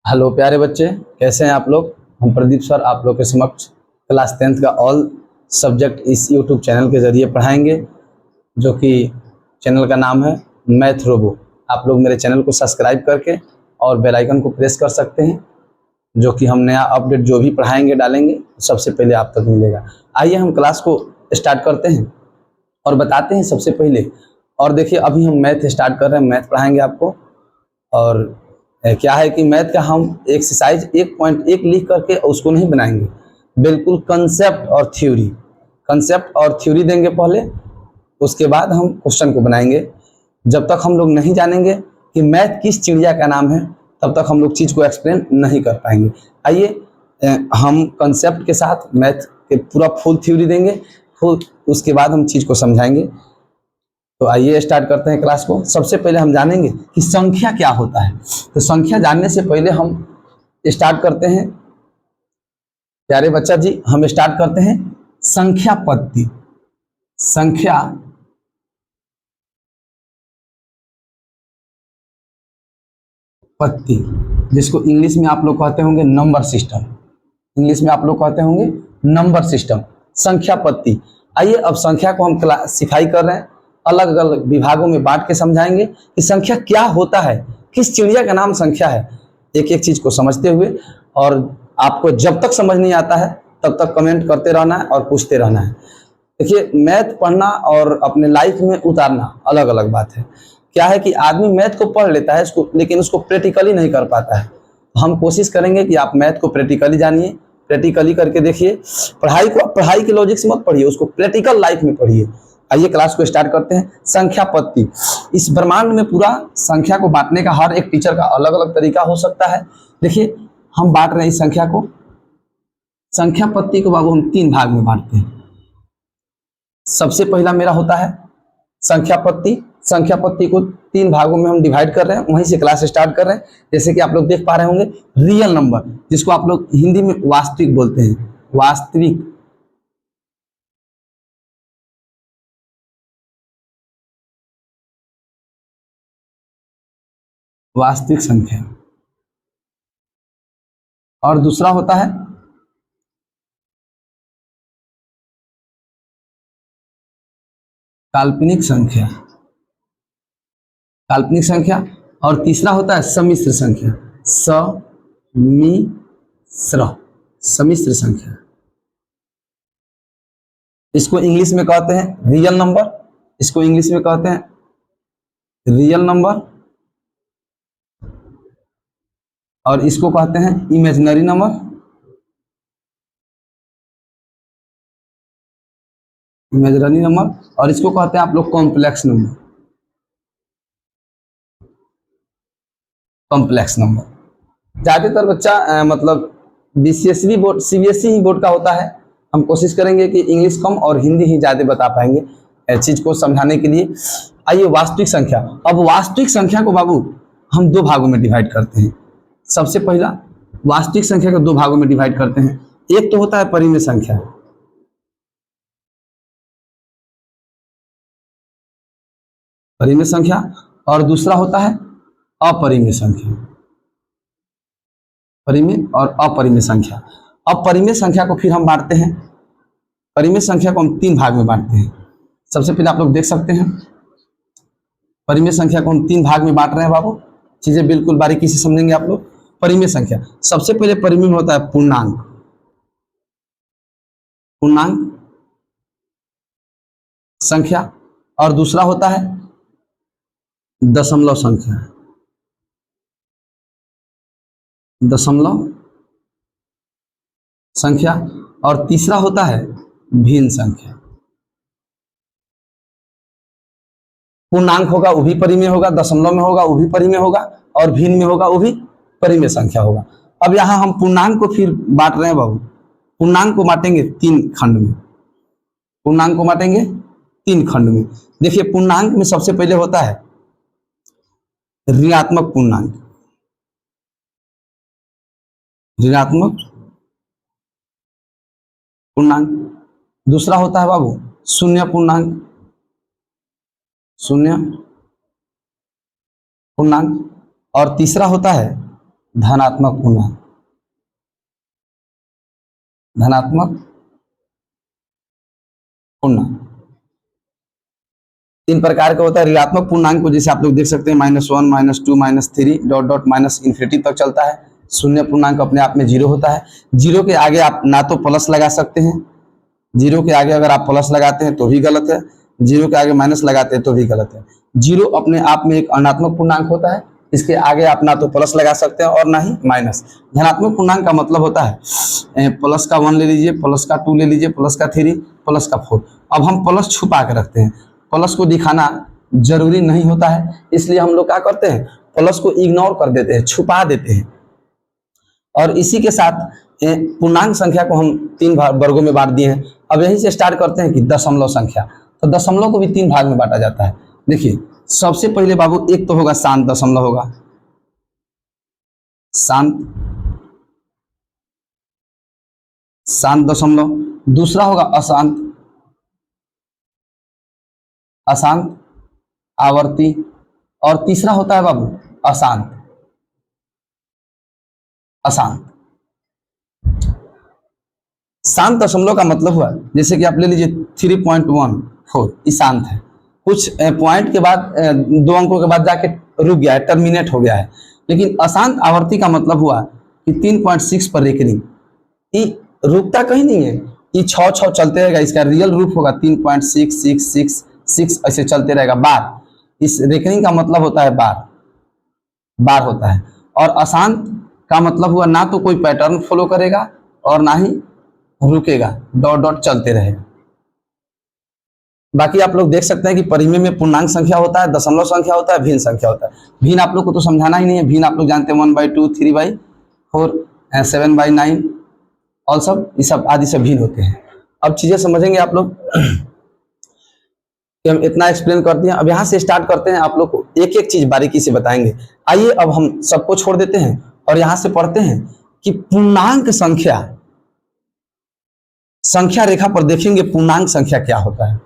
Hello प्यारे बच्चे, कैसे हैं आप लोग। हम प्रदीप सर आप लोग के समक्ष क्लास 10th का ऑल सब्जेक्ट इस यूट्यूब चैनल के ज़रिए पढ़ाएंगे, जो कि चैनल का नाम है मैथ रोबो। आप लोग मेरे चैनल को सब्सक्राइब करके और बेल आइकन को प्रेस कर सकते हैं, जो कि हम नया अपडेट जो भी पढ़ाएंगे डालेंगे सबसे पहले आप तक मिलेगा। आइए हम क्लास को स्टार्ट करते हैं और बताते हैं सबसे पहले। और देखिए, अभी हम मैथ स्टार्ट कर रहे हैं, मैथ पढ़ाएंगे आपको। और क्या है कि मैथ का हम एक्सरसाइज 1.1 लिख करके उसको नहीं बनाएंगे, बिल्कुल कंसेप्ट और थ्योरी देंगे पहले, उसके बाद हम क्वेश्चन को बनाएंगे। जब तक हम लोग नहीं जानेंगे कि मैथ किस चिड़िया का नाम है, तब तक हम लोग चीज़ को एक्सप्लेन नहीं कर पाएंगे। आइए हम कंसेप्ट के साथ मैथ के पूरा फुल थ्योरी देंगे, उसके बाद हम चीज़ को समझाएंगे। तो आइए स्टार्ट करते हैं क्लास को। सबसे पहले हम जानेंगे कि संख्या क्या होता है। तो संख्या जानने से पहले हम स्टार्ट करते हैं, प्यारे बच्चा जी, हम स्टार्ट करते हैं संख्या पत्ती। संख्या पत्ती, जिसको इंग्लिश में आप लोग कहते होंगे नंबर सिस्टम। इंग्लिश में आप लोग कहते होंगे नंबर सिस्टम, संख्या पत्ती। आइए अब संख्या को हम सिखाई कर रहे हैं, अलग अलग विभागों में बांट के समझाएंगे कि संख्या क्या होता है, किस चिड़िया का नाम संख्या है, एक एक चीज को समझते हुए। और आपको जब तक समझ नहीं आता है तब तक कमेंट करते रहना है और पूछते रहना है। देखिए, मैथ पढ़ना और अपने लाइफ में उतारना अलग अलग बात है। क्या है कि आदमी मैथ को पढ़ लेता है इसको, लेकिन उसको प्रैक्टिकली नहीं कर पाता है। हम कोशिश करेंगे कि आप मैथ को प्रैक्टिकली जानिए, प्रैक्टिकली करके देखिए। पढ़ाई के लॉजिक से मत पढ़िए, उसको प्रैक्टिकल लाइफ में पढ़िए। आइए क्लास को स्टार्ट करते हैं। संख्या पत्ती, इस ब्रह्मांड में पूरा संख्या को बांटने का हर एक टीचर का अलग अलग तरीका हो सकता है। देखिए, हम बांट रहे हैं इस संख्या को, संख्या पत्ती को बाबू हम 3 भाग में बांटते हैं। सबसे पहला मेरा होता है संख्या पत्ती। संख्या पत्ती को 3 भागों में हम डिवाइड कर रहे हैं, वहीं से क्लास स्टार्ट कर रहे हैं। जैसे कि आप लोग देख पा रहे होंगे, रियल नंबर, जिसको आप लोग हिंदी में वास्तविक बोलते हैं, वास्तविक। वास्तविक संख्या। और दूसरा होता है काल्पनिक संख्या, काल्पनिक संख्या। और तीसरा होता है सम्मिश्र संख्या, सम्मिश्र संख्या। इसको इंग्लिश में कहते हैं रियल नंबर, इसको इंग्लिश में कहते हैं रियल नंबर, और इसको कहते हैं इमेजिनरी नंबर, इमेजिनरी नंबर। और इसको कहते हैं आप लोग कॉम्प्लेक्स नंबर, कॉम्प्लेक्स नंबर। ज्यादातर बच्चा मतलब बीसीएसई बोर्ड, सीबीएसई ही बोर्ड का होता है। हम कोशिश करेंगे कि इंग्लिश कम और हिंदी ही ज्यादा बता पाएंगे चीज को समझाने के लिए। आइए वास्तविक संख्या। अब वास्तविक संख्या को बाबू हम 2 भागों में डिवाइड करते हैं। सबसे पहला वास्तविक संख्या को 2 भागों में डिवाइड करते हैं। एक तो होता है परिमेय संख्या, परिमेय संख्या, और दूसरा होता है अपरिमेय संख्या, परिमेय और अपरिमेय संख्या। अब परिमेय संख्या को फिर हम बांटते हैं, परिमेय संख्या को हम 3 भाग में बांटते हैं। सबसे पहले आप लोग देख सकते हैं, परिमेय संख्या को हम 3 भाग में बांट रहे हैं बाबू, चीजें बिल्कुल बारीकी से समझेंगे आप लोग। परिमेय संख्या, सबसे पहले परिमेय में होता है पूर्णांक, पूर्णांक संख्या, और दूसरा होता है दशमलव संख्या, दशमलव संख्या, और तीसरा होता है भिन्न संख्या। पूर्णांक होगा वो भी परिमेय होगा, दशमलव में होगा वो भी परिमेय होगा, और भिन्न में होगा वो भी परिमेय संख्या होगा। अब यहां हम पूर्णांक को फिर बांट रहे हैं बाबू, पूर्णांक को बांटेंगे 3 खंड में, पूर्णांक को बांटेंगे 3 खंड में। देखिए, पूर्णांक में सबसे पहले होता है ऋणात्मक पूर्णांक, ऋणात्मक पूर्णांक। दूसरा होता है बाबू शून्य पूर्णांक, शून्य पूर्णांक। और तीसरा होता है धनात्मक पूर्णांक, धनात्मक पूर्णांक। तीन प्रकार का होता है ऋणात्मक पूर्णांक को, जैसे आप लोग देख सकते हैं -1, -2, -3 डॉट डॉट माइनस इन्फिनिटी तक चलता है। शून्य पूर्णांक अपने आप में जीरो होता है। जीरो के आगे आप ना तो प्लस लगा सकते हैं, जीरो के आगे अगर आप प्लस लगाते हैं तो भी गलत है, जीरो के आगे माइनस लगाते हैं तो भी गलत है। जीरो अपने आप में एक अनात्मक पूर्णांक होता है, इसके आगे आप ना तो प्लस लगा सकते हैं और ना ही माइनस। धनात्मक पूर्णांक का मतलब होता है प्लस का 1 ले लीजिए, प्लस का 2 ले लीजिए, प्लस का 3, प्लस का 4। अब हम प्लस छुपा के रखते हैं, प्लस को दिखाना जरूरी नहीं होता है, इसलिए हम लोग क्या करते हैं, प्लस को इग्नोर कर देते हैं, छुपा देते हैं। और इसी के साथ पूर्णांक संख्या को हम 3 वर्गों में बांट दिए हैं। अब यहीं से स्टार्ट करते हैं कि दशमलव संख्या। तो दशमलव को भी 3 भाग में बांटा जाता है। देखिए सबसे पहले बाबू एक तो होगा शांत दशमलव होगा, शांत शांत दशमलव। दूसरा होगा अशांत, अशांत आवर्ती। और तीसरा होता है बाबू अशांत, अशांत। शांत दशमलव का मतलब हुआ, जैसे कि आप ले लीजिए 3.14 ये शांत है, कुछ पॉइंट के बाद 2 अंकों के बाद जाके रुक गया है, टर्मिनेट हो गया है। लेकिन अशांत आवर्ती का मतलब हुआ कि 3.6 पर रेकरिंग, ये रुकता कहीं नहीं है, ये 6 चलते रहेगा। इसका रियल रूप होगा 3.6666 ऐसे चलते रहेगा बार। इस रेकरिंग का मतलब होता है बार, बार होता है। और अशांत का मतलब हुआ ना तो कोई पैटर्न फॉलो करेगा और ना ही रुकेगा, डॉट डॉट चलते रहेगा। बाकी आप लोग देख सकते हैं कि परिमेय में पूर्णांक संख्या होता है, दशमलव संख्या होता है, भिन्न संख्या होता है। भिन्न आप लोग को तो समझाना ही नहीं है, भिन्न आप लोग जानते हैं 1/2, 3/4, 7/9 और सब ये सब आदि सब भिन्न होते हैं। अब चीजें समझेंगे आप लोग कि हम इतना एक्सप्लेन कर दिए। अब यहाँ से स्टार्ट करते हैं, आप लोग को एक एक चीज बारीकी से बताएंगे। आइए अब हम सबको छोड़ देते हैं और यहाँ से पढ़ते हैं कि पूर्णांक संख्या, संख्या रेखा पर देखेंगे पूर्णांक संख्या क्या होता है।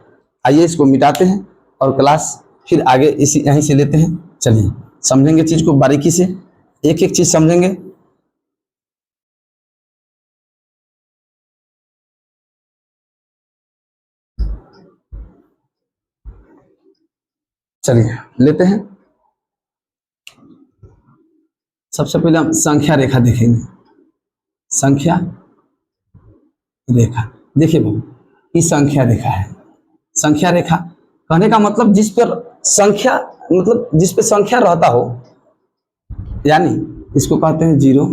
आइए इसको मिटाते हैं और क्लास फिर आगे इसी यहीं से लेते हैं। चलिए समझेंगे चीज को बारीकी से, एक एक चीज समझेंगे। चलिए लेते हैं। सबसे पहले हम संख्या रेखा देखेंगे। संख्या रेखा देखिए बाबू, ये संख्या रेखा है। संख्या रेखा कहने का मतलब जिस पर संख्या, मतलब जिस पे संख्या रहता हो, यानी इसको कहते हैं 0,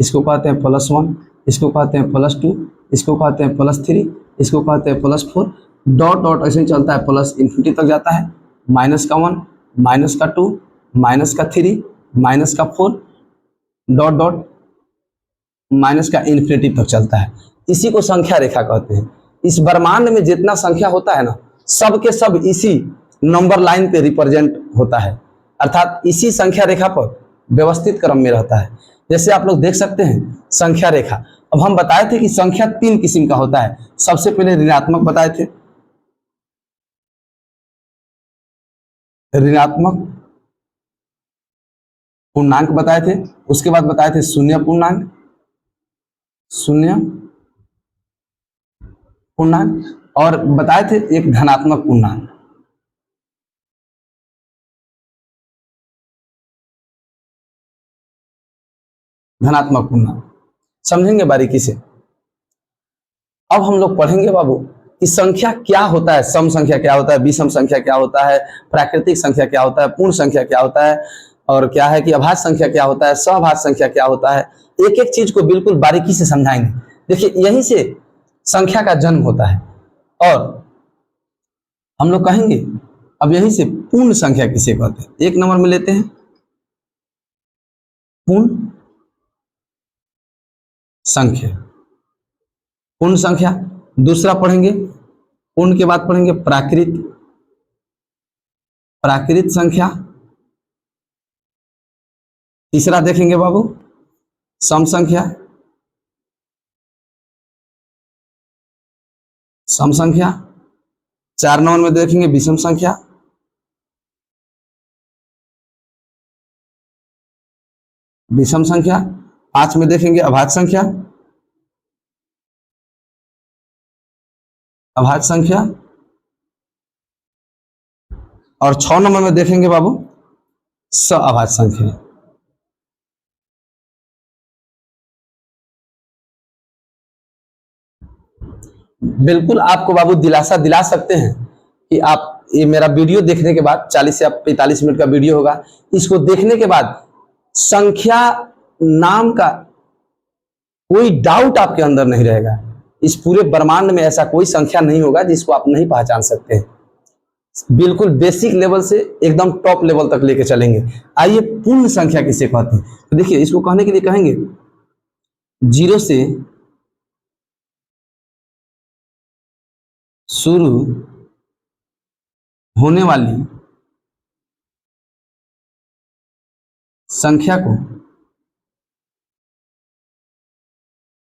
इसको कहते हैं +1, इसको कहते हैं +2, इसको कहते हैं +3, इसको कहते हैं +4, डॉट डॉट ऐसे ही चलता है, प्लस इन्फिनिटी तक जाता है। -1, -2, -3, -4 डॉट डॉट इन्फिनिटी तक चलता है। इसी को संख्या रेखा कहते हैं। इस ब्रह्मांड में जितना संख्या होता है ना, सब के सब इसी नंबर लाइन पे रिप्रेजेंट होता है, अर्थात इसी संख्या रेखा पर व्यवस्थित क्रम में रहता है। जैसे आप लोग देख सकते हैं संख्या रेखा। अब हम बताए थे कि संख्या 3 किस्म का होता है। सबसे पहले ऋणात्मक बताए थे, ऋणात्मक पूर्णांक बताए थे। उसके बाद बताए थे शून्य पूर्णांक, शून्य पूर्णांक, और बताए थे एक धनात्मक पूर्णांक। धनात्मक पूर्णांक समझेंगे बारीकी से। अब हम लोग पढ़ेंगे बाबू कि संख्या क्या होता है, सम संख्या क्या होता है, विषम संख्या क्या होता है, प्राकृतिक संख्या क्या होता है, पूर्ण संख्या क्या होता है, और क्या है कि अभाज्य संख्या क्या होता है, सहभाज्य संख्या क्या होता है। एक एक चीज को बिल्कुल बारीकी से समझाएंगे। देखिए यहीं से संख्या का जन्म होता है और हम लोग कहेंगे अब यहीं से पूर्ण संख्या किसे कहते हैं। एक नंबर में लेते हैं पूर्ण संख्या, पूर्ण संख्या। दूसरा पढ़ेंगे, पूर्ण के बाद पढ़ेंगे प्राकृत, प्राकृत संख्या। तीसरा देखेंगे बाबू सम संख्या, सम संख्या। 4 नंबर में देखेंगे विषम संख्या। विषम संख्या। 5 में देखेंगे अभाज्य संख्या, अभाज्य संख्या। और 6 नंबर में देखेंगे बाबू सअभाज्य संख्या। बिल्कुल आपको बाबू दिलासा दिला सकते हैं कि आप ये मेरा वीडियो देखने के बाद 40 से 45 मिनट का वीडियो होगा, इसको देखने के बाद संख्या नाम का कोई डाउट आपके अंदर नहीं रहेगा। इस पूरे ब्रह्मांड में ऐसा कोई संख्या नहीं होगा जिसको आप नहीं पहचान सकते हैं। बिल्कुल बेसिक लेवल से एकदम टॉप लेवल तक लेके चलेंगे। आइए पूर्ण संख्या किसे कहते हैं, तो देखिए इसको कहने के लिए कहेंगे 0 से शुरू होने वाली संख्या को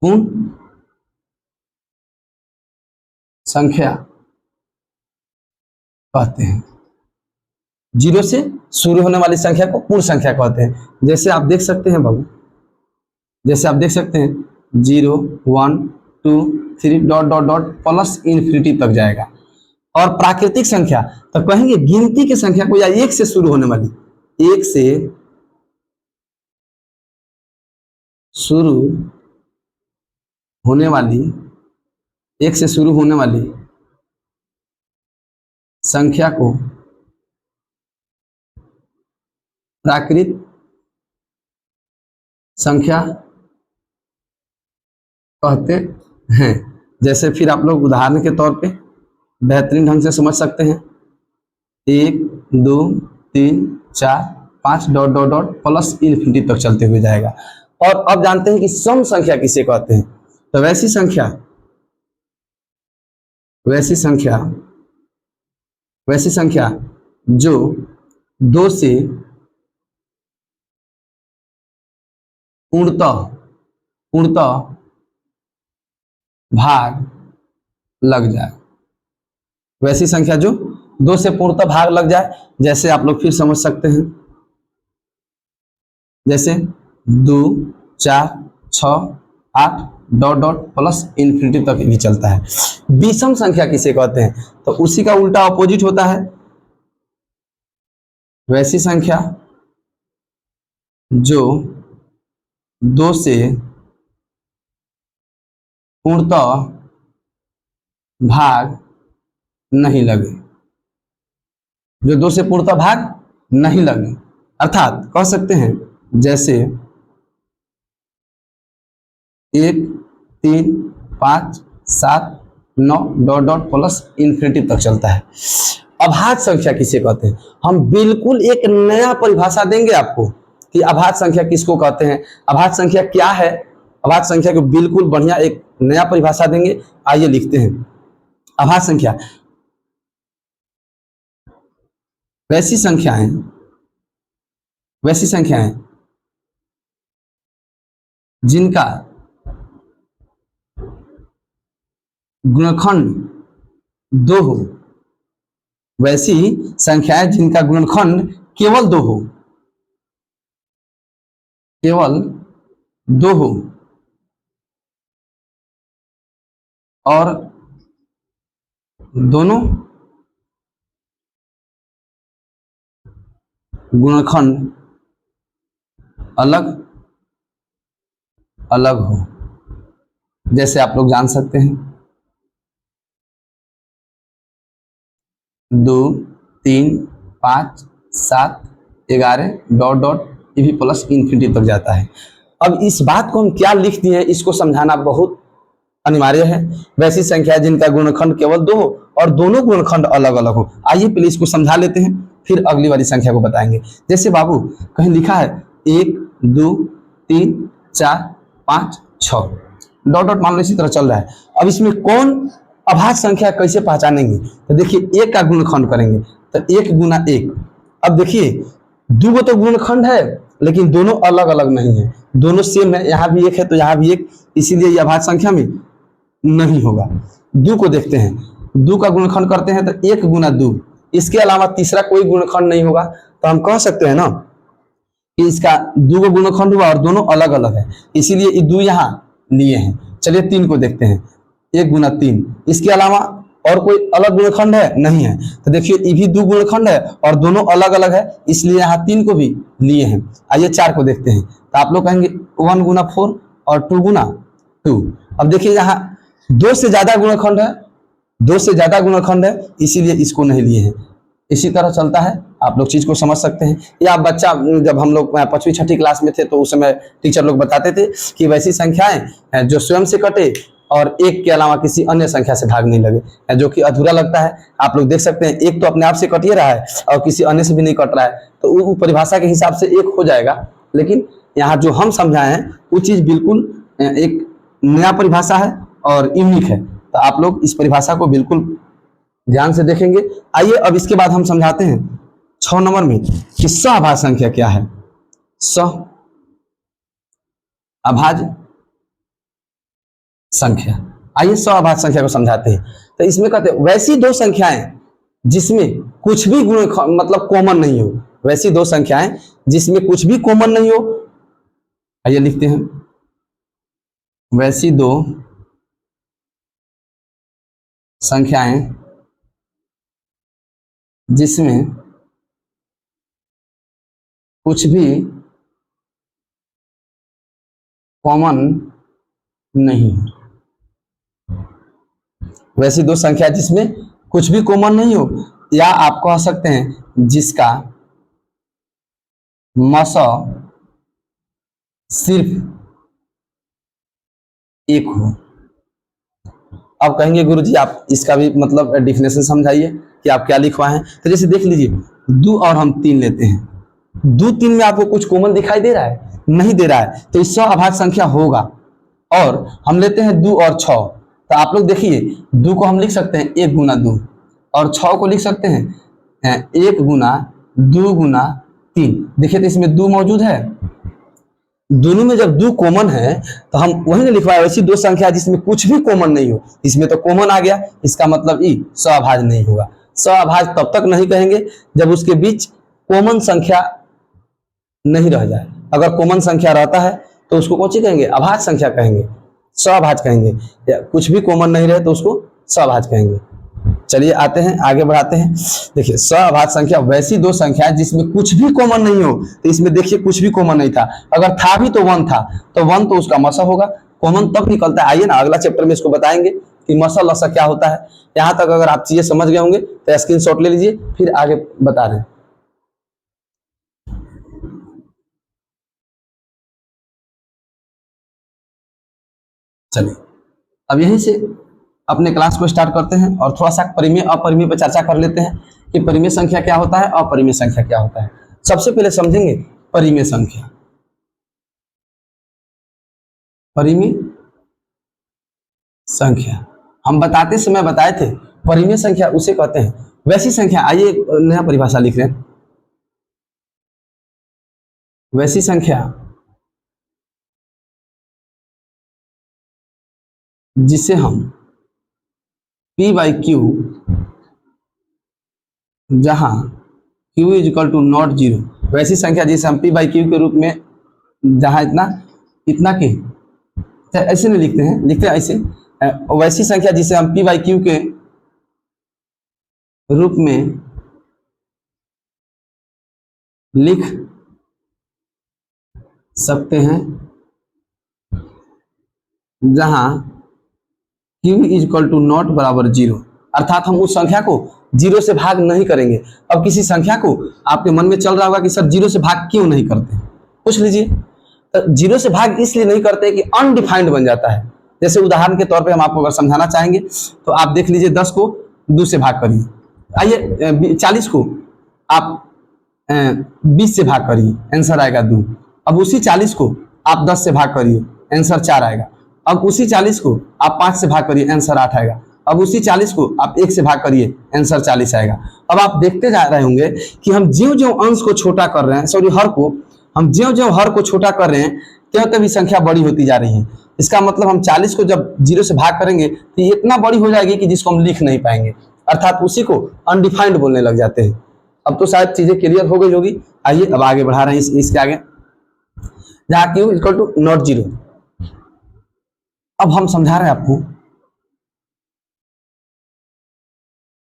पूर्ण संख्या कहते हैं। 0 से शुरू होने वाली संख्या को पूर्ण संख्या कहते हैं। जैसे आप देख सकते हैं बाबू, जैसे आप देख सकते हैं 0 1 2 3 dot dot dot plus infinity तक जाएगा। और प्राकृतिक संख्या तो कहेंगे गिनती की संख्या को, या 1 से शुरू होने वाली, 1 से शुरू होने वाली, 1 से शुरू होने वाली संख्या को प्राकृत संख्या कहते हैं। जैसे फिर आप लोग उदाहरण के तौर पे बेहतरीन ढंग से समझ सकते हैं, 1 2 3 4 5 dot dot dot plus infinity तक चलते हुए जाएगा। और अब जानते हैं कि सम संख्या किसे कहते हैं। तो वैसी संख्या जो 2 से पूर्णतः भाग लग जाए, वैसी संख्या जो 2 से पूर्णतः भाग लग जाए। जैसे आप लोग फिर समझ सकते हैं, जैसे 2 4 6 8 डॉट डॉट प्लस इन्फिनिटी तक भी चलता है। विषम संख्या किसे कहते हैं, तो उसी का उल्टा अपोजिट होता है। वैसी संख्या जो 2 से पूर्णतः भाग नहीं लगे, जो 2 से पूर्णतः भाग नहीं लगे, अर्थात कह सकते हैं जैसे 1 3 5 7 9 डॉट डॉट प्लस इन्फिनिटी तक चलता है। अभाज्य संख्या किसे कहते हैं, हम बिल्कुल एक नया परिभाषा देंगे आपको कि अभाज्य संख्या किसको कहते हैं, अभाज्य संख्या क्या है। अभाज्य संख्या को बिल्कुल बढ़िया एक नया परिभाषा देंगे। आइए लिखते हैं, अभाज्य संख्या वैसी संख्याएं जिनका गुणनखंड 2 हो, वैसी संख्याएं जिनका गुणनखंड केवल 2 हो, और दोनों गुणनखंड अलग अलग हो। जैसे आप लोग जान सकते हैं 2 3 5 7 11 डॉट डॉट ये भी प्लस इन्फिनिटी तक जाता है। अब इस बात को हम क्या लिख दिए हैं, इसको समझाना बहुत अनिवार्य है। वैसी संख्या जिनका गुणनखंड केवल 2 हो और दोनों गुणनखंड अलग अलग हो। आइए पहले इसको समझा लेते हैं, फिर अगली वाली संख्या को बताएंगे। जैसे बाबू कहीं लिखा है 1 2 3 4 5 6 डॉट डॉट, मान लो इसी तरह चल रहा है। अब इसमें कौन अभाज्य संख्या कैसे पहचानेंगे, तो देखिए 1 का गुणनखंड करेंगे तो 1 गुना 1। अब देखिए 2 तो गुणनखंड है लेकिन दोनों अलग अलग नहीं है, दोनों सेम है, यहाँ भी 1 है तो यहाँ भी 1, इसीलिए यह अभाज्य संख्या में नहीं होगा। 2 को देखते हैं, 2 का गुणनखंड करते हैं तो 1 गुना 2, इसके अलावा तीसरा कोई गुणनखंड नहीं होगा। तो हम कह सकते हैं ना कि इसका दो गो गुणनखंड हुआ और दोनों अलग अलग है, इसीलिए ये दो यहाँ लिए हैं। चलिए 3 को देखते हैं, 1 गुना 3, इसके अलावा और कोई अलग गुणनखंड है नहीं है, तो देखिए ये भी दो गुणनखंड है और दोनों अलग अलग है, इसलिए यहाँ 3 को भी लिए हैं। आइए 4 को देखते हैं, तो आप लोग कहेंगे 1 गुना 4 और 2 गुना 2। अब देखिए यहाँ 2 से ज्यादा गुणनखंड है, 2 से ज्यादा गुणनखंड है, इसीलिए इसको नहीं लिए हैं। इसी तरह चलता है, आप लोग चीज को समझ सकते हैं। या बच्चा जब हम लोग 5वीं 6ठी क्लास में थे तो उस समय टीचर लोग बताते थे कि वैसी संख्याएं जो स्वयं से कटे और 1 के अलावा किसी अन्य संख्या से भाग नहीं लगे, जो कि अधूरा लगता है। आप लोग देख सकते हैं 1 तो अपने आप से कट ही रहा है और किसी अन्य से भी नहीं कट रहा है, तो वो परिभाषा के हिसाब से 1 हो जाएगा। लेकिन यहाँ जो हम समझाए हैं वो चीज बिल्कुल एक नया परिभाषा है और यूनिक है, तो आप लोग इस परिभाषा को बिल्कुल ध्यान से देखेंगे। आइए अब इसके बाद हम समझाते हैं 6 नंबर में कि सहअभाज्य संख्या क्या है। सहअभाज्य संख्या, आइए सहअभाज्य संख्या को समझाते हैं। तो इसमें कहते हैं वैसी दो संख्याएं जिसमें कुछ भी गुण मतलब कॉमन नहीं हो, वैसी दो संख्याएं जिसमें कुछ भी कॉमन नहीं हो। आइए लिखते हैं, वैसी दो संख्याएं जिसमें कुछ भी कॉमन नहीं, वैसी दो संख्या जिसमें कुछ भी कॉमन नहीं हो, या आप कह सकते हैं जिसका मसा सिर्फ 1 हो। अब कहेंगे गुरुजी आप इसका भी मतलब डिफिनेशन समझाइए कि आप क्या लिखवाए हैं। तो जैसे देख लीजिए 2 और हम 3 लेते हैं, 2 3 में आपको कुछ कॉमन दिखाई दे रहा है? नहीं दे रहा है, तो इससे अभाज्य संख्या होगा। और हम लेते हैं 2 और 6, तो आप लोग देखिए 2 को हम लिख सकते हैं 1 गुना 2 और 6 को लिख सकते हैं 1 गुना 2 गुना 3। देखिए तो इसमें 2 मौजूद है, दोनों में जब 2 कॉमन है तो हम वही ना लिखवाए वैसी दो संख्या जिसमें कुछ भी कॉमन नहीं हो। इसमें तो कॉमन आ गया, इसका मतलब ई सहअभाज्य नहीं होगा। सहअभाज्य तब तक नहीं कहेंगे जब उसके बीच कॉमन संख्या नहीं रह जाए। अगर कॉमन संख्या रहता है तो उसको कौन सी कहेंगे? अभाज्य संख्या कहेंगे, सहअभाज्य कहेंगे। या कुछ भी कॉमन नहीं रहे तो उसको सहअभाज्य कहेंगे। चलिए आते हैं आगे बढ़ाते हैं। देखिए सहअभाज्य संख्या वैसी दो संख्या जिसमें कुछ भी कॉमन नहीं हो। तो इसमें देखिए कुछ भी कॉमन नहीं था, अगर था भी तो 1 था, तो 1 तो उसका मसा होगा। कॉमन तब निकलता है, आइए ना अगला चैप्टर में इसको बताएंगे कि मसा लसा क्या होता है। यहां तक अगर आप चीजें समझ गए होंगे तो स्क्रीनशॉट ले लीजिए, फिर आगे बता रहे हैं। चलिए अब यहीं से अपने क्लास को स्टार्ट करते हैं और थोड़ा सा परिमेय अपरिमेय पर चर्चा कर लेते हैं कि परिमेय संख्या क्या होता है, अपरिमेय संख्या क्या होता है। सबसे पहले समझेंगे परिमेय संख्या। परिमेय संख्या हम बताते समय बताए थे, परिमेय संख्या उसे कहते हैं वैसी संख्या। आइए नया परिभाषा लिख रहे हैं, वैसी संख्या जिसे हम P/Q जहां Q इक्वल टू नॉट 0, वैसी संख्या जिसे हम P/Q के रूप में जहां इतना के ऐसे नहीं लिखते हैं, लिखते हैं ऐसे, वैसी संख्या जिसे हम P/Q के रूप में लिख सकते हैं जहां Q इक्वल टू नॉट बराबर 0, अर्थात हम उस संख्या को 0 से भाग नहीं करेंगे। अब किसी संख्या को आपके मन में चल रहा होगा कि सर 0 से भाग क्यों नहीं करते, पूछ लीजिए। तो 0 से भाग इसलिए नहीं करते कि अनडिफाइंड बन जाता है। जैसे उदाहरण के तौर पे हम आपको अगर समझाना चाहेंगे तो आप देख लीजिए 10 को 2 से भाग करिए, आइए 40 को आप 20 से भाग करिए, आंसर आएगा 2। अब उसी 40 को आप 10 से भाग करिए, आंसर 4 आएगा। अब उसी 40 को आप 5 से भाग करिए, आंसर 8 आएगा। अब उसी 40 को आप 1 से भाग करिए, आंसर 40 आएगा। अब आप देखते जा रहे होंगे कि हम ज्यों-ज्यों अंश को छोटा कर रहे हैं, सॉरी हर को, हम ज्यों-ज्यों हर को छोटा कर रहे हैं त्यों-त्यों भी संख्या बड़ी होती जा रही है। इसका मतलब हम 40 को जब 0 से भाग करेंगे तो ये इतना बड़ी हो जाएगी कि जिसको हम लिख नहीं पाएंगे, अर्थात उसी को अनडिफाइंड बोलने लग जाते हैं। अब तो शायद चीजें क्लियर हो गई होगी। आइए अब आगे बढ़ा रहे हैं इसके आगे। जहां Q equal to not zero. अब हम समझा रहे हैं आपको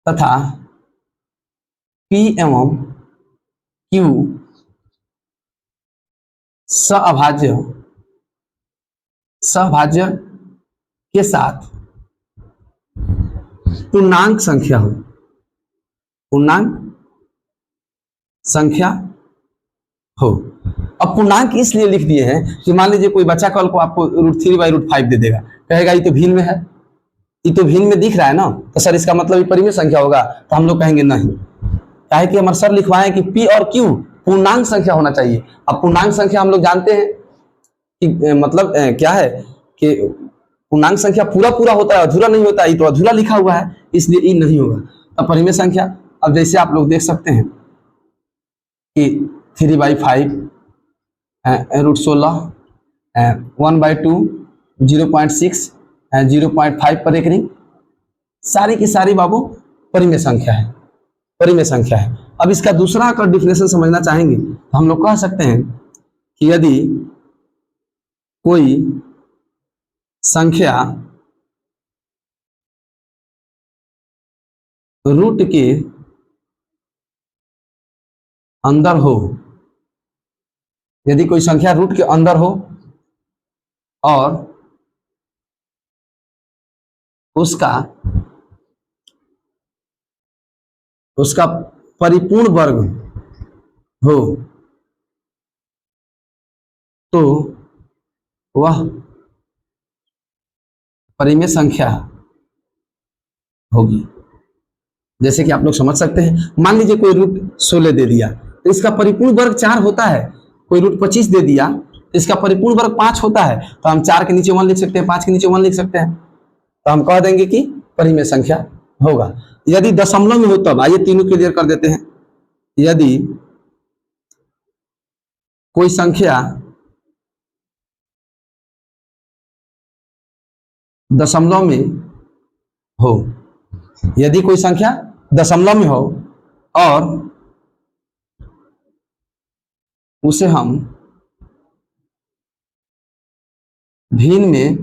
तथा P एवं Q सहभाज्य के साथ पूर्णांक संख्या हो, पूर्णांक संख्या हो। अब पूर्णांक इसलिए लिख दिए हैं कि मान लीजिए कोई बच्चा कल को आपको √3/√5 दे देगा, कहेगा ये तो भिन्न में है, ये तो भिन्न में दिख रहा है ना, तो सर इसका मतलब ये परिमेय संख्या होगा। तो हम लोग कहेंगे नहीं, काहे कि हमारे सर लिखवाए कि P और Q पूर्णांक संख्या होना चाहिए। अब पूर्णांक संख्या हम लोग जानते हैं कि मतलब क्या है कि पूर्णांक संख्या पूरा पूरा होता है, अधूरा नहीं होता है, ये तो अधूरा लिखा हुआ है, इसलिए ये नहीं होगा। अब परिमेय संख्या, अब जैसे आप लोग देख सकते हैं कि 3/5 √16 1/2 0.6 0.5 पर एक रिंग, सारी की सारी बाबू परिमेय संख्या है, परिमेय संख्या है। अब इसका दूसरा अगर डिफिनेशन समझना चाहेंगे तो हम लोग कह सकते हैं कि यदि कोई संख्या रूट के अंदर हो, यदि कोई संख्या रूट के अंदर हो और उसका परिपूर्ण वर्ग हो, तो वह परिमेय संख्या होगी। जैसे कि आप लोग समझ सकते हैं, मान लीजिए कोई √16 दे दिया तो इसका परिपूर्ण वर्ग 4 होता है, कोई √25 दे दिया तो इसका परिपूर्ण वर्ग 5 होता है, तो हम 4 के नीचे 1 लिख सकते हैं, 5 के नीचे 1 लिख सकते हैं, तो हम कह देंगे कि परिमेय संख्या होगा। यदि दशमलव में हो तब, आइए तीनों क्लियर कर देते हैं। यदि कोई संख्या दशमलव में हो, यदि कोई संख्या दशमलव में हो और उसे हम भिन्न में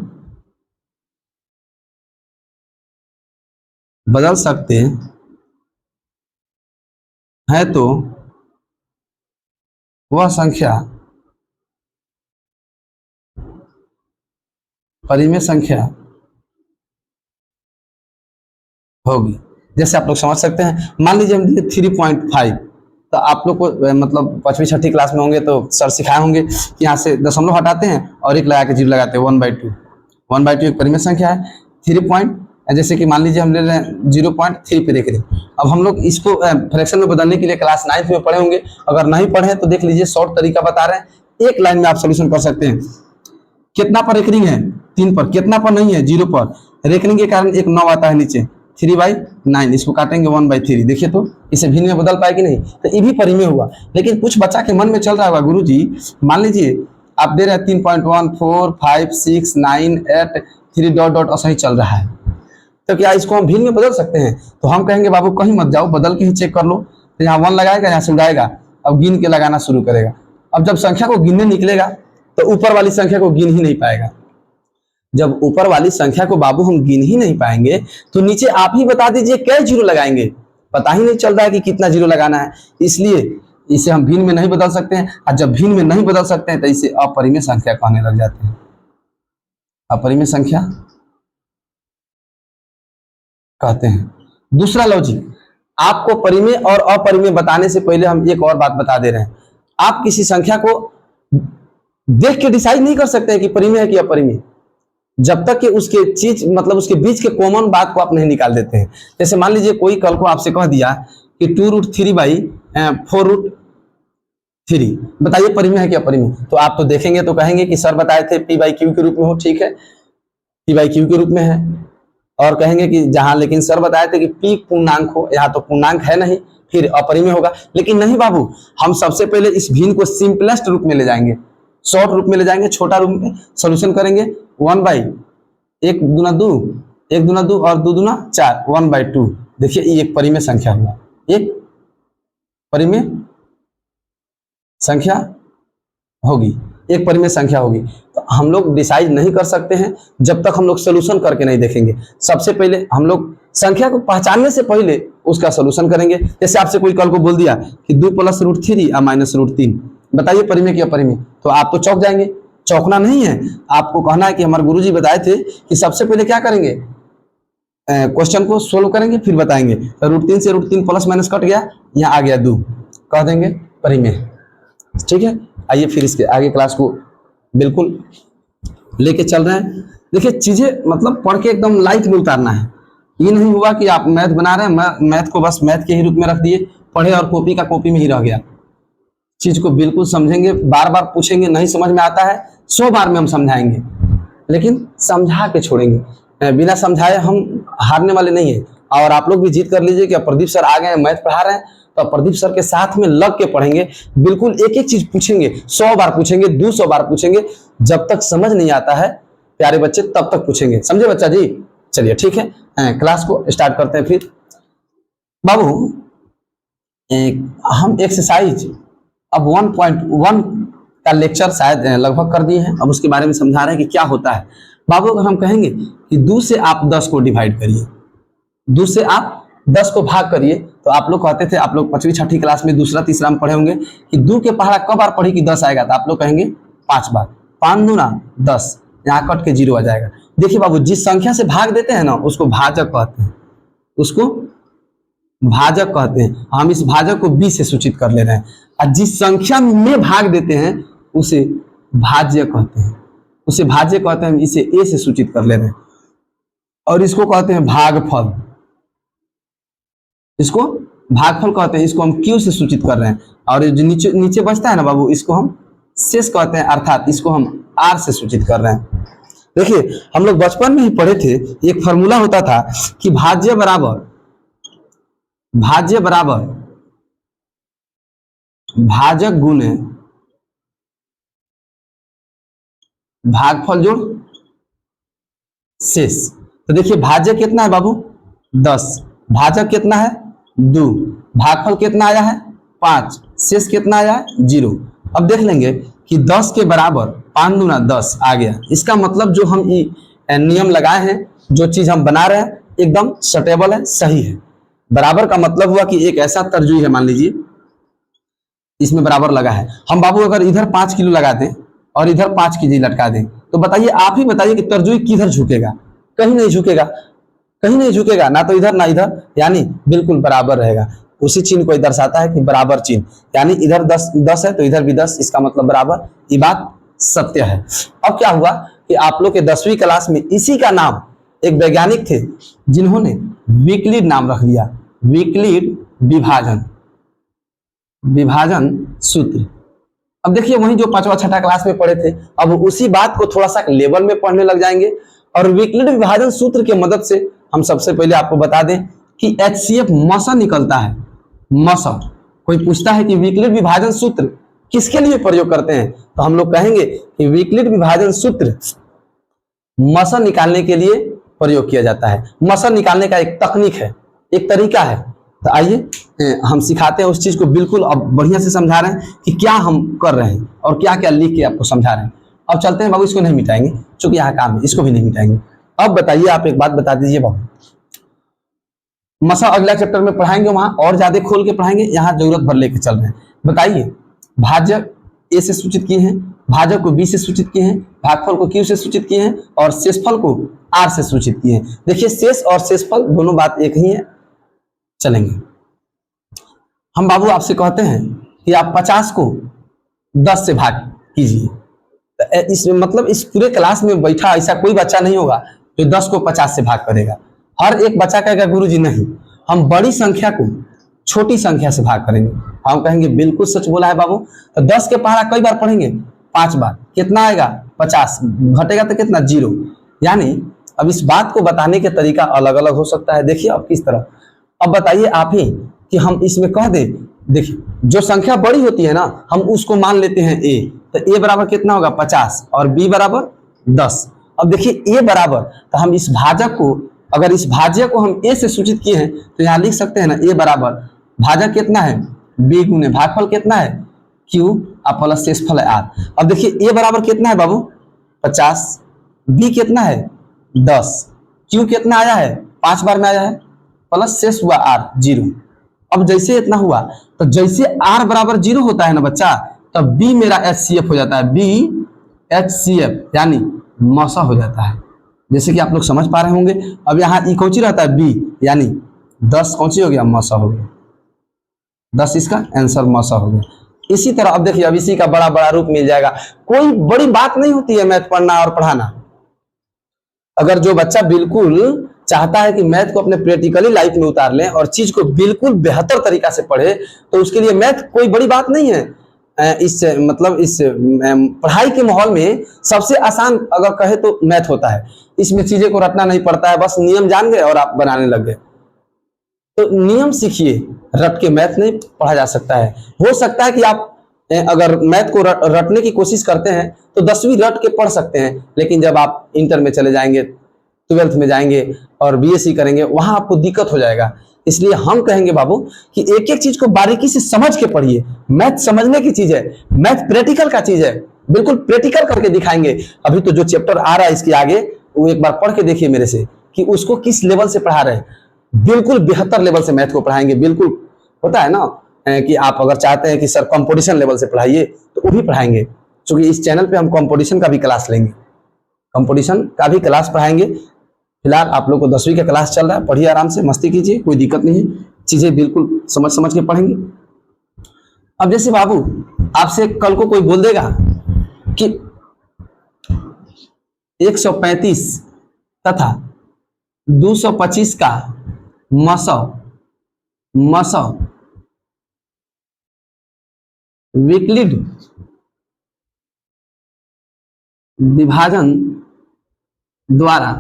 बदल सकते हैं तो वह संख्या परिमेय संख्या होगी। जैसे आप लोग समझ सकते हैं, मान लीजिए हम दिए 3.5, तो आप लोग को मतलब 5वीं 6ठी क्लास में होंगे तो सर सिखाए होंगे कि यहाँ से दशमलव हटाते हैं और एक लगा के जीरो लगाते हैं, 1/2 1/2 एक परिमेय संख्या है। 3 पॉइंट, जैसे कि मान लीजिए हम ले रहे हैं 0.3 पे देख रहे हैं। अब हम लोग इसको फ्रैक्शन में बदलने के लिए क्लास 9th में पढ़े होंगे, अगर नहीं पढ़े तो देख लीजिए, शॉर्ट तरीका बता रहे हैं, एक लाइन में आप सोल्यूशन कर सकते हैं। कितना पर रेकरिंग है? 3 पर। कितना पर नहीं है? 0 पर। रेकरिंग के कारण एक 9 आता है नीचे, 3/9, इसको काटेंगे 1/3। देखिए तो इसे भिन्न में बदल पाए कि नहीं, तो ये भी परिमेय हुआ। लेकिन कुछ बच्चा के मन में चल रहा होगा, गुरुजी मान लीजिए आप दे रहे हैं 3.1 4 5 6 9 8 3 डॉट डॉट ऐसा ही चल रहा है, तो क्या इसको हम भिन्न में बदल सकते हैं? तो हम कहेंगे बाबू कहीं मत जाओ, बदल के ही चेक कर लो। तो यहाँ 1 लगाएगा, यहाँ से उड़ाएगा, अब गिन के लगाना शुरू करेगा। अब जब संख्या को गिनने निकलेगा तो ऊपर वाली संख्या को गिन ही नहीं पाएगा। जब ऊपर वाली संख्या को बाबू हम गिन ही नहीं पाएंगे तो नीचे आप ही बता दीजिए कै जीरो लगाएंगे, पता ही नहीं चल रहा है कि कितना जीरो लगाना है। इसलिए इसे हम भिन्न में नहीं बदल सकते हैं, और जब भिन्न में नहीं बदल सकते हैं तो इसे अपरिमेय संख्या कहने लग जाते हैं, अपरिमेय संख्या कहते हैं। दूसरा लॉजिक, आपको परिमेय और अपरिमेय बताने से पहले हम एक और बात बता दे रहे हैं। आप किसी संख्या को देख के डिसाइड नहीं कर सकते हैं कि परिमेय है कि अपरिमेय, जब तक कि उसके चीज मतलब उसके बीच के कॉमन बात को आप नहीं निकाल देते हैं। जैसे मान लीजिए कोई कल को आपसे कह दिया कि 2√3/4√3, बताइए परिमेय है कि अपरिमेय? तो आप तो देखेंगे तो कहेंगे कि सर बताए थे P/Q के रूप में हो, ठीक है P/Q के रूप में है, और कहेंगे कि जहां लेकिन सर बताए थे कि P पूर्णांक हो, यहाँ तो पूर्णांक है नहीं, फिर अपरिमेय होगा। लेकिन नहीं बाबू, हम सबसे पहले इस भिन्न को सिंपलेस्ट रूप में ले जाएंगे, शॉर्ट रूप में ले जाएंगे, छोटा रूप में सोल्यूशन करेंगे। 1/1 दूना 2 1 दूना 2 और 2 दूना 4 1/2। देखिए ये एक परिमेय संख्या हुआ, एक परिमेय संख्या होगी। एक परिमेय संख्या होगी। तो हम लोग डिसाइड नहीं कर सकते हैं जब तक हम लोग सोल्यूशन करके नहीं देखेंगे। सबसे पहले हम लोग संख्या को पहचानने से पहले उसका सोल्यूशन करेंगे। जैसे आपसे कोई कल को बोल दिया कि 2 + √3 और -√3, बताइए परिमेय कि अपरिमेय, तो आप तो चौंक जाएंगे। चौंकना नहीं है, आपको कहना है कि हमारे गुरुजी बताए थे कि सबसे पहले क्या करेंगे, क्वेश्चन को सोल्व करेंगे फिर बताएंगे। तो √3 से √3 प्लस माइनस कट गया, यहाँ आ गया 2, कह देंगे परिमेय। ठीक है, आइए फिर इसके आगे क्लास को बिल्कुल लेके चल रहे हैं। देखिए चीजें मतलब पढ़ के एकदम लाइट में उतारना है। ये नहीं हुआ कि आप मैथ बना रहे हैं, मैथ को बस मैथ के ही रूप में रख दिए, पढ़े और कॉपी का कॉपी में ही रह गया। चीज को बिल्कुल समझेंगे, बार बार पूछेंगे, नहीं समझ में आता है 100 बार में हम समझाएंगे, लेकिन समझा के छोड़ेंगे। बिना समझाए हम हारने वाले नहीं है। और आप लोग भी जीत कर लीजिए कि प्रदीप सर आ गए मैथ पढ़ा रहे हैं, तो प्रदीप सर के साथ में लग के पढ़ेंगे, बिल्कुल एक एक चीज पूछेंगे, 100 बार पूछेंगे, 200 बार पूछेंगे, जब तक समझ नहीं आता है प्यारे बच्चे तब तक पूछेंगे। समझे बच्चा जी? चलिए ठीक है, क्लास को स्टार्ट करते हैं। फिर बाबू हम एक्सरसाइज अब 1.1 का लेक्चर शायद लगभग कर दिए हैं, अब उसके बारे में समझा रहे हैं कि क्या होता है। बाबू अगर हम कहेंगे कि 2 से आप 10 को डिवाइड करिए, 2 से आप 10 को भाग करिए, तो आप लोग कहते थे, आप लोग 5वीं 6वीं क्लास में दूसरा तीसरा में पढ़े होंगे कि 2 के पहाड़ा कब बार पढ़ी कि 10 आएगा, तो आप लोग कहेंगे 5 बार। 5 दूना 10, यहाँ कट के 0 आ जाएगा। देखिए बाबू, जिस संख्या से भाग देते हैं ना उसको भाजक कहते हैं, उसको भाजक कहते हैं। हम इस भाजक को 20 से सूचित कर ले रहे हैं, और जिस संख्या में भाग देते हैं उसे भाज्य कहते हैं, उसे भाज्य कहते हैं। हम इसे ए से सूचित कर ले रहे हैं, और इसको कहते हैं भागफल, इसको भागफल कहते हैं। इसको हम क्यू से सूचित कर रहे हैं, और जो नीचे नीचे बचता है ना बाबू, इसको हम शेष कहते हैं, अर्थात इसको हम आर से सूचित कर रहे हैं। देखिए हम लोग बचपन में ही पढ़े थे, एक फॉर्मूला होता था कि भाज्य बराबर भाजक गुणे भागफल जोड़ शेष। तो देखिए भाज्य कितना है बाबू 10, भाजक कितना है 2, भागफल कितना आया है 5, शेष कितना आया है 0। अब देख लेंगे कि 10 के बराबर 5 दूना 10 आ गया। इसका मतलब जो हम नियम लगाए हैं, जो चीज हम बना रहे हैं एकदम सटेबल है, सही है। बराबर का मतलब हुआ कि एक ऐसा तरजुई है, मान लीजिए इसमें बराबर लगा है। हम बाबू अगर इधर 5 किलो लगा दें और इधर 5 केजी लटका दें, तो बताइए, आप ही बताइए कि तरजुई किधर झुकेगा? कहीं नहीं झुकेगा, कहीं नहीं झुकेगा, ना तो इधर ना इधर, यानी बिल्कुल बराबर रहेगा। उसी चिन्ह को दर्शाता है कि बराबर चिन्ह, यानी इधर 10 है तो इधर भी 10, इसका मतलब बराबर। ये बात सत्य है। अब क्या हुआ कि आप लोग के 10वीं क्लास में इसी का नाम एक वैज्ञानिक थे जिन्होंने यूक्लिड नाम रख दिया, यूक्लिड विभाजन सूत्र। अब देखिए वही जो 5वां 6ठा क्लास में पढ़े थे, अब उसी बात को थोड़ा सा लेवल में पढ़ने लग जाएंगे। और यूक्लिड विभाजन सूत्र की मदद से हम सबसे पहले आपको बता दें कि HCF मसा निकलता है। मसा, कोई पूछता है कि यूक्लिड विभाजन सूत्र किसके लिए प्रयोग करते हैं, तो हम लोग कहेंगे कि यूक्लिड विभाजन सूत्र मसा निकालने के लिए प्रयोग किया जाता है। मसा निकालने का एक तकनीक है, एक तरीका है। तो आइए हम सिखाते हैं उस चीज को, बिल्कुल अब बढ़िया से समझा रहे हैं कि क्या हम कर रहे हैं और क्या क्या लिख के आपको समझा रहे हैं। अब चलते हैं बाबू, इसको नहीं मिटाएंगे क्योंकि यहाँ काम है, इसको भी नहीं मिटाएंगे। अब बताइए, आप एक बात बता दीजिए बाबू, मसा अगला चैप्टर में पढ़ाएंगे, वहां और ज्यादा खोल के पढ़ाएंगे, यहाँ जरूरत भर लेके चल रहे हैं। बताइए, भाजक ए से सूचित किए हैं, भाजक को बी से सूचित किए हैं, भागफल को क्यू से सूचित किए हैं, और शेषफल को आर से सूचित किए हैं। देखिए शेष और शेषफल दोनों बात एक ही है। चलेंगे हम बाबू, आपसे कहते हैं कि आप 50 को 10 से भाग कीजिए। तो इसमें मतलब इस पूरे क्लास में बैठा ऐसा कोई बच्चा नहीं होगा जो 10 को 50 से भाग करेगा। हर एक बच्चा कहेगा गुरुजी नहीं, हम बड़ी संख्या को छोटी संख्या से भाग करेंगे। हम कहेंगे बिल्कुल सच बोला है बाबू। तो 10 के पहाड़ा कई बार पढ़ेंगे? 5 बार। कितना आएगा? 50। घटेगा तो कितना? 0। यानी अब इस बात को बताने के तरीका अलग अलग हो सकता है। देखिए अब किस तरह, अब बताइए आप ही कि हम इसमें कह दें, देखिए जो संख्या बड़ी होती है ना, हम उसको मान लेते हैं ए, तो ए बराबर कितना होगा? 50, और बी बराबर 10। अब देखिए ए बराबर, तो हम इस भाजक को, अगर इस भाज्य को हम ए से सूचित किए हैं तो यहाँ लिख सकते हैं ना, ए बराबर भाजक कितना है? बी गुने भागफल कितना है? क्यू और प्लस शेषफल है आर। अब देखिए ए बराबर कितना है बाबू 50, बी कितना है 10, क्यू कितना आया है 5 बार में आया है, प्लस शेष हुआ आर 0। अब जैसे इतना हुआ तो जैसे आर बराबर 0 होता है ना बच्चा, तब बी मेरा HCF हो जाता है, बी HCF यानी मौसा हो जाता है, जैसे कि आप लोग समझ पा रहे होंगे। अब यहाँ ई कौची रहता है बी, यानी 10 कौची हो गया मौसा हो गया, 10 इसका आंसर मौसा हो गया। इसी तरह अब देखिए अब इसी का बड़ा बड़ा रूप मिल जाएगा। कोई बड़ी बात नहीं होती है मैथ पढ़ना और पढ़ाना। अगर जो बच्चा बिल्कुल चाहता है कि मैथ को अपने प्रैक्टिकली लाइफ में उतार ले और चीज को बिल्कुल बेहतर तरीका से पढ़े, तो उसके लिए मैथ कोई बड़ी बात नहीं है। इस पढ़ाई के माहौल में सबसे आसान अगर कहे तो मैथ होता है। इसमें चीजें को रटना नहीं पड़ता है, बस नियम जान गए और आप बनाने लग गए। तो नियम सीखिए, रट के मैथ नहीं पढ़ा जा सकता है। हो सकता है कि आप अगर मैथ को रटने की कोशिश करते हैं तो 10वीं रट के पढ़ सकते हैं, लेकिन जब आप इंटर में चले जाएंगे, 12th में जाएंगे और BSc करेंगे, वहां आपको दिक्कत हो जाएगा। इसलिए हम कहेंगे बाबू कि एक एक चीज को बारीकी से समझ के पढ़िए। मैथ समझने की चीज है, मैथ प्रैक्टिकल का चीज है, बिल्कुल प्रैक्टिकल करके दिखाएंगे। अभी तो जो चैप्टर आ रहा है इसके आगे, वो एक बार पढ़ के देखिए मेरे से कि उसको किस लेवल से पढ़ा रहे हैं। बिल्कुल बेहतर लेवल से मैथ को पढ़ाएंगे। बिल्कुल होता है ना कि आप अगर चाहते हैं कि सर कंपटीशन लेवल से पढ़ाइए, तो वो भी पढ़ाएंगे, क्योंकि इस चैनल पे हम कंपटीशन का भी क्लास लेंगे, कंपटीशन का भी क्लास पढ़ाएंगे। फिलहाल आप लोग को 10वीं का क्लास चल रहा है, पढ़िए आराम से, मस्ती कीजिए, कोई दिक्कत नहीं है, चीजें बिल्कुल समझ समझ के पढ़ेंगे। अब जैसे बाबू आपसे कल को कोई बोल देगा कि 135 तथा 225 का मसौ विकलित विभाजन द्वारा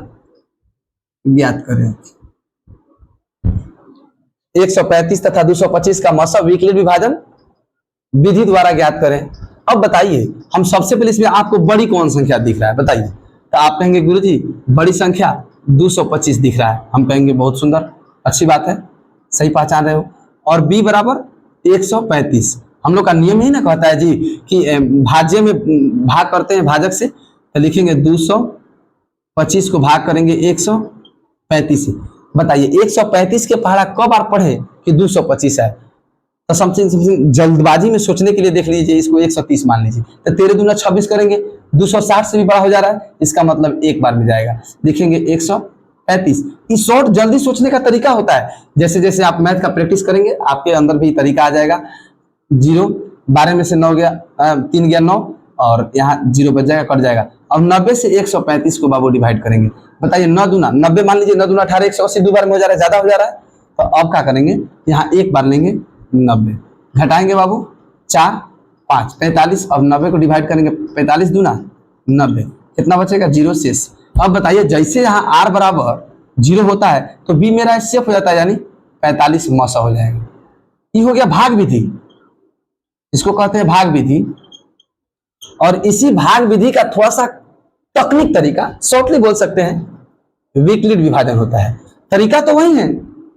ज्ञात करें। 135 तथा 225 का मसौ विकलित विभाजन विधि द्वारा ज्ञात करें। अब बताइए, हम सबसे पहले इसमें आपको बड़ी कौन संख्या दिख रहा है बताइए, तो आप कहेंगे गुरुजी बड़ी संख्या 225 दिख रहा है। हम कहेंगे बहुत सुंदर, अच्छी बात है, सही पहचान रहे हो। और बी बराबर 135। हम लोग का नियम ही ना कहता है जी कि भाज्य में भाग करते हैं भाजक से, तो लिखेंगे 225 को भाग करेंगे 135 से। बताइए 135 के पहाड़ा कब बार पढ़े कि 225 है, तो समथिंग जल्दबाजी में सोचने के लिए देख लीजिए, इसको 130 मान लीजिए, तो 13 दूना 26 करेंगे, 260 से भी बड़ा हो जा रहा है, इसका मतलब एक बार में जाएगा, लिखेंगे 135। इस शॉर्ट जल्दी सोचने का तरीका होता है। जैसे जैसे आप मैथ का प्रैक्टिस करेंगे आपके अंदर भी तरीका आ जाएगा। 0 12 में से 9 गया, 3 गया 9, और यहाँ 0 बच जाएगा, कट जाएगा। अब 90 से 135 को बाबू डिवाइड करेंगे। बताइए 9 दूना 90 मान लीजिए, 9 दूना 18, 180 दो बार में हो जा रहा है, ज्यादा हो जा रहा है, तो अब क्या करेंगे, यहाँ एक बार लेंगे 90, घटाएंगे बाबू 4 5 45। अब 90 को डिवाइड करेंगे, 45 दूना 90, कितना बचेगा 0 शेष। अब बताइए जैसे यहाँ r बराबर 0 होता है तो b मेरा HCF हो जाता है, यानी 45 मौसा हो जाएगा। ये हो गया भाग विधि, इसको कहते हैं भाग विधि। और इसी भाग विधि का थोड़ा सा तकनीक तरीका, शॉर्टली बोल सकते हैं, विकलित विभाजन होता है। तरीका तो वही है,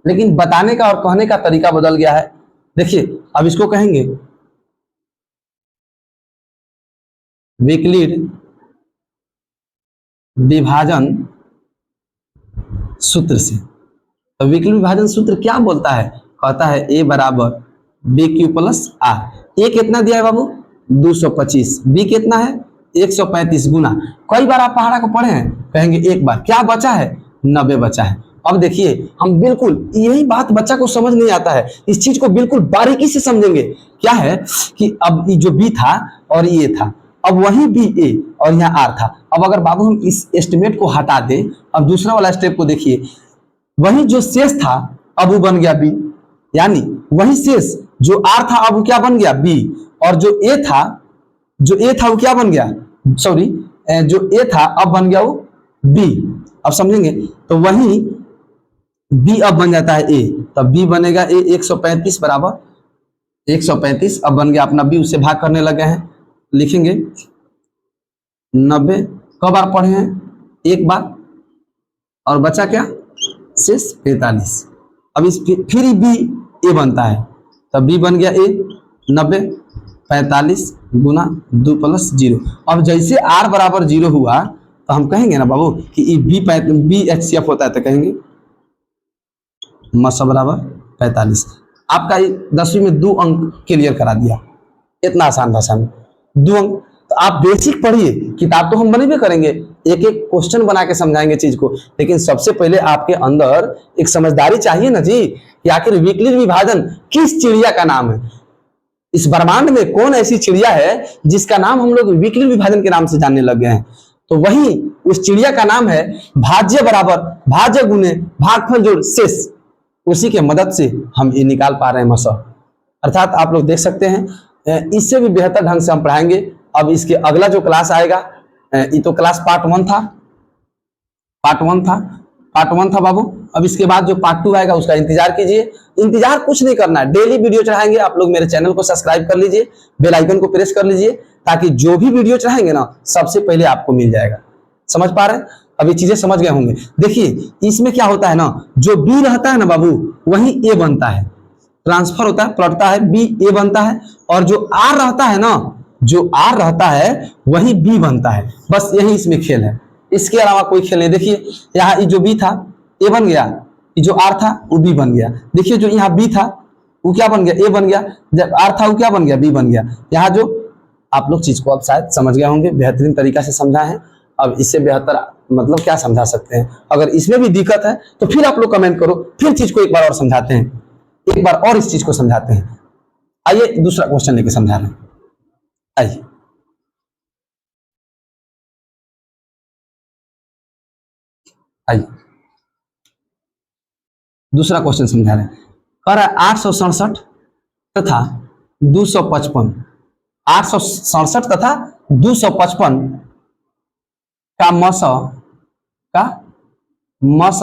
लेकिन बताने का और कहने का तरीका बदल गया है। देखिए अब इसको कहेंगे विकलित विभाजन सूत्र से। तो विकलित विभाजन सूत्र क्या बोलता है, कहता है a बराबर बी क्यू प्लस आर। ए कितना दिया है बाबू 225, बी कितना है 135 गुना, कई बार आप पहाड़ा को पढ़े हैं, कहेंगे एक बार, क्या बचा है 90 बचा है। अब देखिए हम बिल्कुल यही बात बच्चा को समझ नहीं आता है, इस चीज को बिल्कुल बारीकी से समझेंगे। क्या है कि अब जो बी था और ये था, अब वही बी ए और यहाँ आर था। अब अगर बाबू हम इस एस्टिमेट को हटा दें, अब दूसरा वाला स्टेप को देखिए, वही जो शेष था अब वो बन गया बी, यानी वही शेष जो आर था अब वो क्या बन गया बी, और जो ए था वो क्या बन गया, सॉरी जो ए था अब बन गया वो बी। अब समझेंगे तो वही बी अब बन जाता है ए, तब बी बनेगा ए 135 बराबर 135। अब बन गया अपना बी, उससे भाग करने लगे हैं, लिखेंगे 90 कब बार पढ़े हैं एक बार, और बचा क्या शेष 45। अब इस फिर बी ए बनता है, तब बी बन गया ए 90, 45 गुना 2 + 0। अब जैसे r बराबर 0 हुआ तो हम कहेंगे ना बाबू कि ये बी HCF होता है, तो कहेंगे मसा बराबर 45। आपका 10वीं में 2 अंक क्लियर करा दिया, इतना आसान भाषा में 2 अंक। तो आप बेसिक पढ़िए, किताब तो हम बनेबे करेंगे, एक एक क्वेश्चन बना के समझाएंगे चीज को, लेकिन सबसे पहले आपके अंदर एक समझदारी चाहिए ना जी कि आखिर विकलित विभाजन किस चिड़िया का नाम है। इस ब्रह्मांड में कौन ऐसी चिड़िया है जिसका नाम हम लोग विकलित विभाजन के नाम से जानने लग गए हैं। तो वही उस चिड़िया का नाम है भाज्य बराबर भाज्य गुने भागफल जोड़ शेष। उसी के मदद से हम ये निकाल पा रहे हैं मसा। अर्थात आप लोग देख सकते हैं, इससे भी बेहतर ढंग से हम पढ़ाएंगे। अब इसके अगला जो क्लास आएगा, ये तो क्लास पार्ट 1 था, पार्ट वन था बाबू। अब इसके बाद जो पार्ट 2 आएगा उसका इंतजार कीजिए। इंतजार कुछ नहीं करना है, डेली वीडियो चढ़ाएंगे। आप लोग मेरे चैनल को सब्सक्राइब कर लीजिए, बेल आइकन को प्रेस कर लीजिए, ताकि जो भी वीडियो चढ़ाएंगे ना सबसे पहले आपको मिल जाएगा। समझ पा रहे हैं? अब ये चीजें समझ गए होंगे। देखिए इसमें क्या होता है ना, जो बी रहता है ना बाबू वही ए बनता है, ट्रांसफर होता है, पलटता है, बी ए बनता है। और जो आर रहता है ना, जो आर रहता है वही बी बनता है। बस यही इसमें खेल है, इसके अलावा कोई खेल नहीं। देखिए यहाँ जो बी था ए बन गया, ये जो आर था वो बी बन गया। देखिए जो यहाँ बी था वो क्या बन गया, ए बन गया। जब आर था वो क्या बन गया, बी बन गया। यहाँ जो आप लोग चीज को अब शायद समझ गए होंगे, बेहतरीन तरीका से समझा है। अब इससे बेहतर मतलब क्या समझा सकते हैं। अगर इसमें भी दिक्कत है तो फिर आप लोग कमेंट करो, फिर चीज को एक बार और समझाते हैं, एक बार और इस चीज को समझाते हैं। आइए दूसरा क्वेश्चन लेके समझा रहे हैं। आइए आइए दूसरा क्वेश्चन समझा रहे हैं। कह रहा है 867 तथा 255, 867 तथा 255 का मस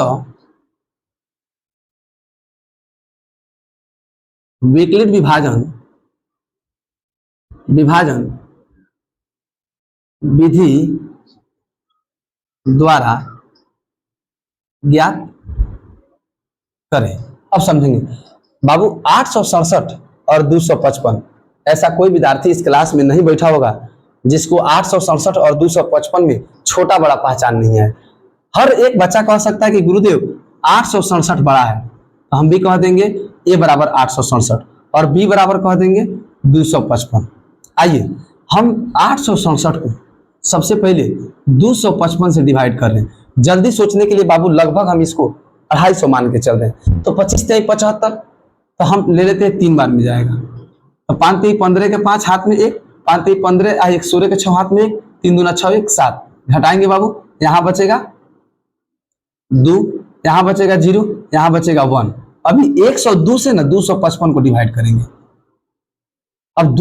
विकलित विभाजन विधि द्वारा ज्ञात करें। अब समझेंगे बाबू, 867 और 255, ऐसा कोई विद्यार्थी इस क्लास में नहीं बैठा होगा जिसको 867 और 255 में छोटा बड़ा पहचान नहीं है। हर एक बच्चा कह सकता है कि गुरुदेव 867 बड़ा है, तो हम भी कह देंगे ए बराबर 867 और बी बराबर कह देंगे 255। आइए हम 867 को सबसे पहले 255 से डिवाइड कर रहे हैं। जल्दी सोचने के लिए बाबू लगभग हम इसको 250 मान के चल रहे हैं। तो 25 3 75, तो हम ले लेते हैं 3 बार में जाएगा। तो 5 3 15 के 5 हाथ में 1, 5 3 15 1 16 के 6 हाथ में 1, 3 दूना 6 1 7। घटाएंगे बाबू, यहाँ बचेगा 2, यहाँ बचेगा 0, यहाँ बचेगा 1। अभी 102 से ना 255 को डिवाइड करेंगे। अब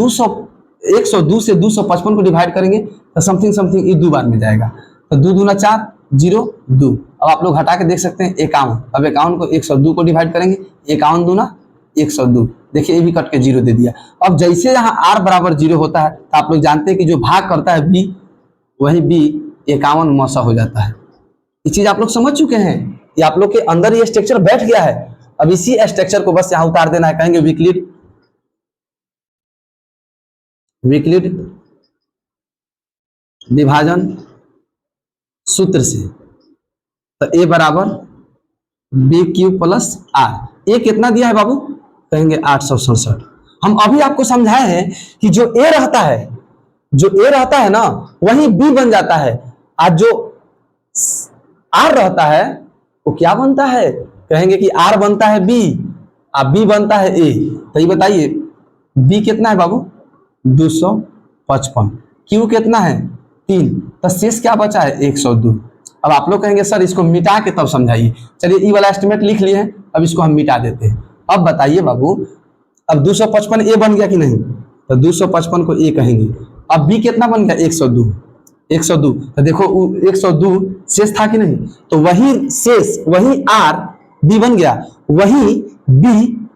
102 से 255 को डिवाइड करेंगे तो समथिंग ये 2 बार में जाएगा। तो 2 दूना 4 0 2। अब आप लोग हटा के देख सकते हैं 51। अब 51 को 102 को डिवाइड करेंगे, 51 दूना 102। देखिए ये भी कट के 0 दे दिया। अब जैसे यहाँ r बराबर 0 होता है तो आप लोग जानते हैं कि जो भाग करता है b, वही b 51 मसा हो जाता है। ये चीज आप लोग समझ चुके हैं, ये आप लोग के अंदर ये स्ट्रक्चर बैठ गया है। अब इसी स्ट्रक्चर को बस यहाँ उतार देना है। कहेंगे विकलित विभाजन सूत्र से, तो ए बराबर बी क्यू प्लस आर। ए कितना दिया है बाबू, कहेंगे 867। हम अभी आपको समझाए हैं कि जो ए रहता है ना वही बी बन जाता है, और जो आर रहता है वो क्या बनता है, कहेंगे कि आर बनता है बी और बी बनता है ए। तो ये बताइए बी कितना है बाबू 255, क्यू कितना है 3, तो शेष क्या बचा है 102। अब आप लोग कहेंगे सर इसको मिटा के तब समझाइए। चलिए ई वाला एस्टिमेट लिख लिए हैं, अब इसको हम मिटा देते हैं। अब बताइए बाबू, अब 255 ए बन गया कि नहीं, तो 255 को ए कहेंगे। अब बी कितना बन गया 102। तो देखो 102 शेष था कि नहीं, तो वही शेष वही आर बी बन गया, वही बी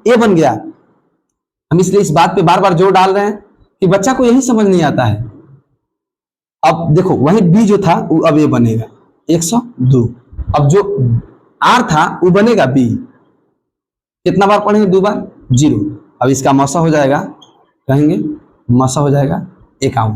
ए बन गया। हम इसलिए इस बात पे बार बार जोर डाल रहे हैं कि बच्चा को यही समझ नहीं आता है। अब देखो वही बी जो था वो अब ए बनेगा 102। अब जो आर था वो बनेगा बी, कितना बार पढ़ेंगे 2 बार 0। अब इसका मौसा हो जाएगा, कहेंगे मसा हो जाएगा 51।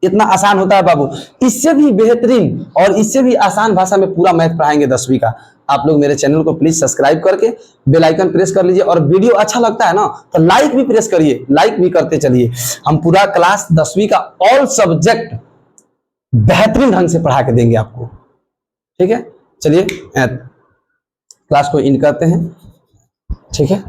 इतना आसान होता है बाबू। इससे भी बेहतरीन और इससे भी आसान भाषा में पूरा मैथ पढ़ाएंगे 10वीं का। आप लोग मेरे चैनल को प्लीज सब्सक्राइब करके बेल आइकन प्रेस कर लीजिए, और वीडियो अच्छा लगता है ना तो लाइक भी प्रेस करिए, लाइक भी करते चलिए। हम पूरा क्लास 10वीं का ऑल सब्जेक्ट बेहतरीन ढंग से पढ़ा के देंगे आपको, ठीक है। चलिए क्लास को इन करते हैं, ठीक है।